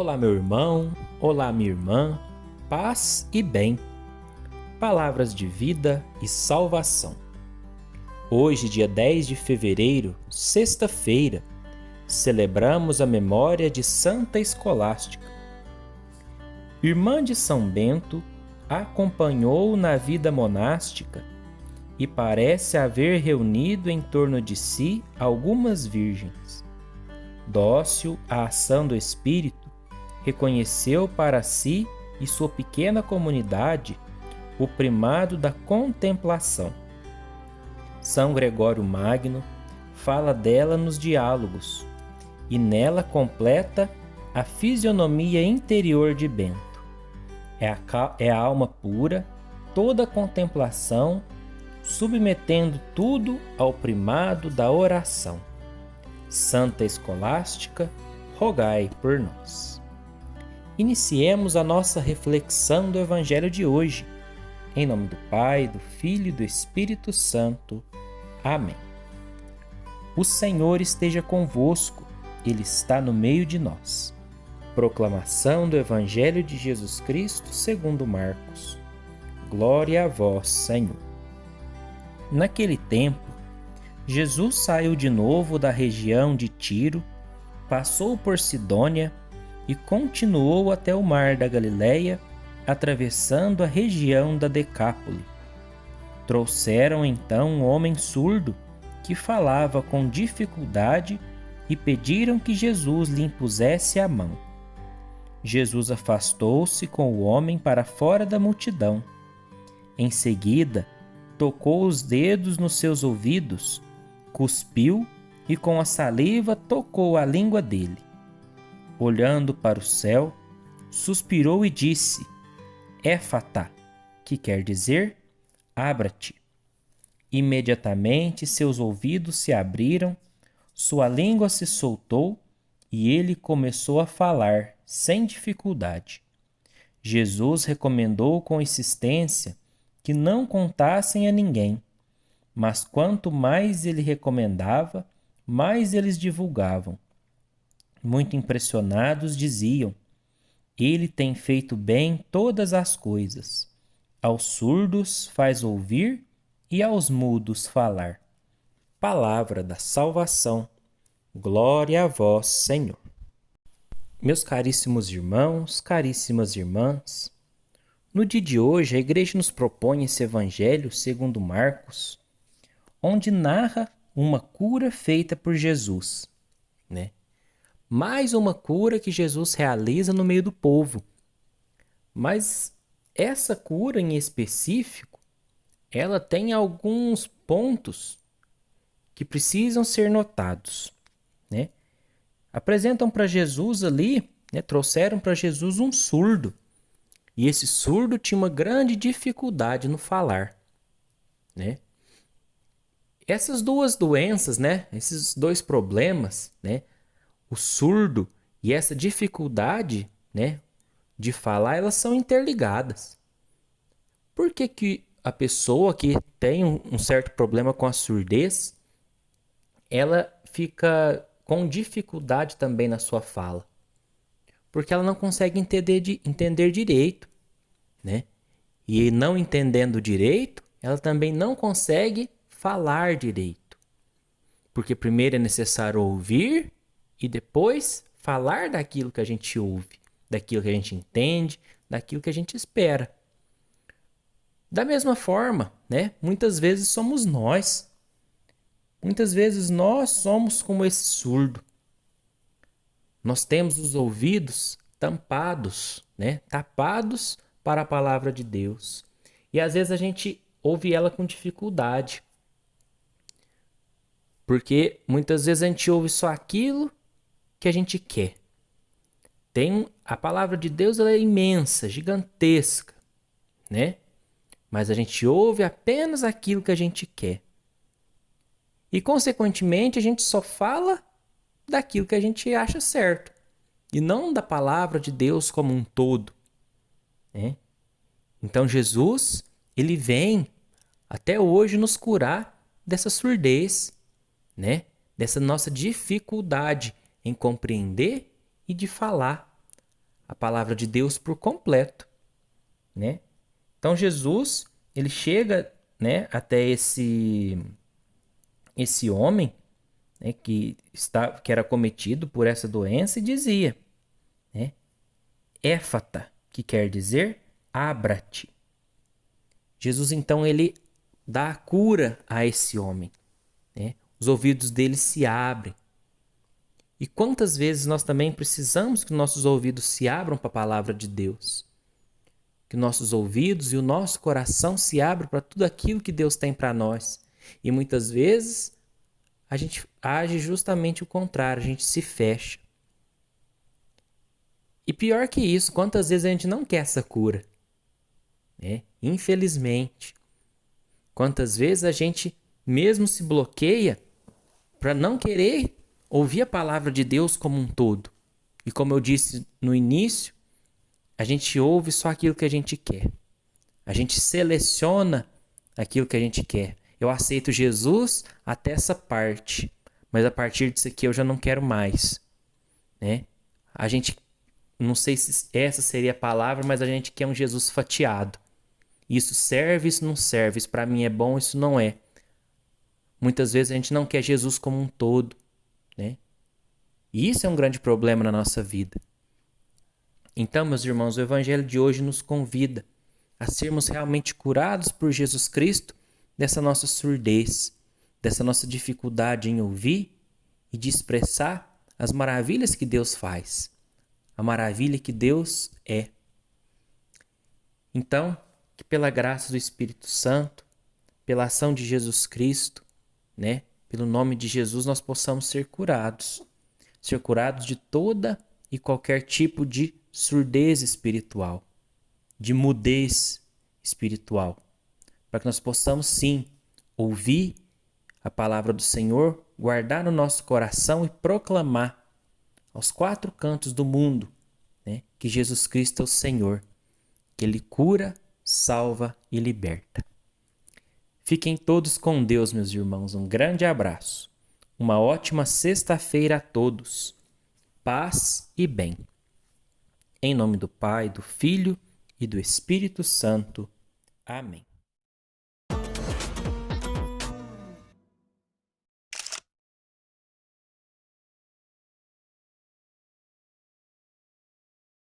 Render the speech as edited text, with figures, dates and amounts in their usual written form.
Olá, meu irmão, olá, minha irmã, paz e bem, palavras de vida e salvação. Hoje, dia 10 de fevereiro, sexta-feira, celebramos a memória de Santa Escolástica. Irmã de São Bento, acompanhou na vida monástica e parece haver reunido em torno de si algumas virgens. Dócil à ação do Espírito, reconheceu para si e sua pequena comunidade o primado da contemplação. São Gregório Magno fala dela nos Diálogos e nela completa a fisionomia interior de Bento. É a alma pura, toda contemplação, submetendo tudo ao primado da oração. Santa Escolástica, rogai por nós. Iniciemos a nossa reflexão do Evangelho de hoje. Em nome do Pai, do Filho e do Espírito Santo. Amém. O Senhor esteja convosco, Ele está no meio de nós. Proclamação do Evangelho de Jesus Cristo segundo Marcos. Glória a vós, Senhor. Naquele tempo, Jesus saiu de novo da região de Tiro, passou por Sidônia e continuou até o mar da Galileia, atravessando a região da Decápole. Trouxeram então um homem surdo que falava com dificuldade e pediram que Jesus lhe impusesse a mão. Jesus afastou-se com o homem para fora da multidão. Em seguida, tocou os dedos nos seus ouvidos, cuspiu e com a saliva tocou a língua dele. Olhando para o céu, suspirou e disse: Éfatá, que quer dizer, abra-te. Imediatamente seus ouvidos se abriram, sua língua se soltou e ele começou a falar sem dificuldade. Jesus recomendou com insistência que não contassem a ninguém, mas quanto mais ele recomendava, mais eles divulgavam. Muito impressionados diziam: Ele tem feito bem todas as coisas. Aos surdos faz ouvir e aos mudos falar. Palavra da salvação. Glória a vós, Senhor. Meus caríssimos irmãos, caríssimas irmãs, no dia de hoje a Igreja nos propõe esse Evangelho segundo Marcos, onde narra uma cura feita por Jesus, né? Mais uma cura que Jesus realiza no meio do povo. Mas essa cura em específico, ela tem alguns pontos que precisam ser notados, né? Apresentam para Jesus ali, né? Trouxeram para Jesus um surdo. E esse surdo tinha uma grande dificuldade no falar, né? Essas duas doenças, né? Esses dois problemas, né? O surdo e essa dificuldade, né, de falar, elas são interligadas. Por que a pessoa que tem um certo problema com a surdez, ela fica com dificuldade também na sua fala? Porque ela não consegue entender direito, né? E não entendendo direito, ela também não consegue falar direito. Porque primeiro é necessário ouvir e depois falar daquilo que a gente ouve, daquilo que a gente entende, daquilo que a gente espera. Da mesma forma, né? Muitas vezes somos nós. Muitas vezes nós somos como esse surdo. Nós temos os ouvidos tampados, né? Tapados para a palavra de Deus. E às vezes a gente ouve ela com dificuldade. Porque muitas vezes a gente ouve só aquilo que a gente quer. A palavra de Deus, ela é imensa, gigantesca, né? Mas a gente ouve apenas aquilo que a gente quer. E, consequentemente, a gente só fala daquilo que a gente acha certo. E não da palavra de Deus como um todo, né? Então, Jesus, ele vem até hoje nos curar dessa surdez, né? Dessa nossa dificuldade em compreender e de falar a palavra de Deus por completo, né? Então Jesus, ele chega, né, até esse homem, né, que era cometido por essa doença e dizia, né, éfata, que quer dizer abra-te. Jesus então ele dá a cura a esse homem, né? Os ouvidos dele se abrem. E quantas vezes nós também precisamos que nossos ouvidos se abram para a palavra de Deus? Que nossos ouvidos e o nosso coração se abram para tudo aquilo que Deus tem para nós. E muitas vezes a gente age justamente o contrário, a gente se fecha. E pior que isso, quantas vezes a gente não quer essa cura? Né? Infelizmente. Quantas vezes a gente mesmo se bloqueia para não querer ouvir a palavra de Deus como um todo. E como eu disse no início, a gente ouve só aquilo que a gente quer. A gente seleciona aquilo que a gente quer. Eu aceito Jesus até essa parte, mas a partir disso aqui eu já não quero mais, né? A gente, não sei se essa seria a palavra, mas a gente quer um Jesus fatiado. Isso serve, isso não serve, isso para mim é bom, isso não é. Muitas vezes a gente não quer Jesus como um todo, né? E isso é um grande problema na nossa vida. Então, meus irmãos, o evangelho de hoje nos convida a sermos realmente curados por Jesus Cristo dessa nossa surdez, dessa nossa dificuldade em ouvir e de expressar as maravilhas que Deus faz, a maravilha que Deus é. Então, que pela graça do Espírito Santo, pela ação de Jesus Cristo, né, pelo nome de Jesus, nós possamos ser curados de toda e qualquer tipo de surdez espiritual, de mudez espiritual, para que nós possamos sim ouvir a palavra do Senhor, guardar no nosso coração e proclamar aos quatro cantos do mundo, né, que Jesus Cristo é o Senhor, que Ele cura, salva e liberta. Fiquem todos com Deus, meus irmãos. Um grande abraço. Uma ótima sexta-feira a todos. Paz e bem. Em nome do Pai, do Filho e do Espírito Santo. Amém.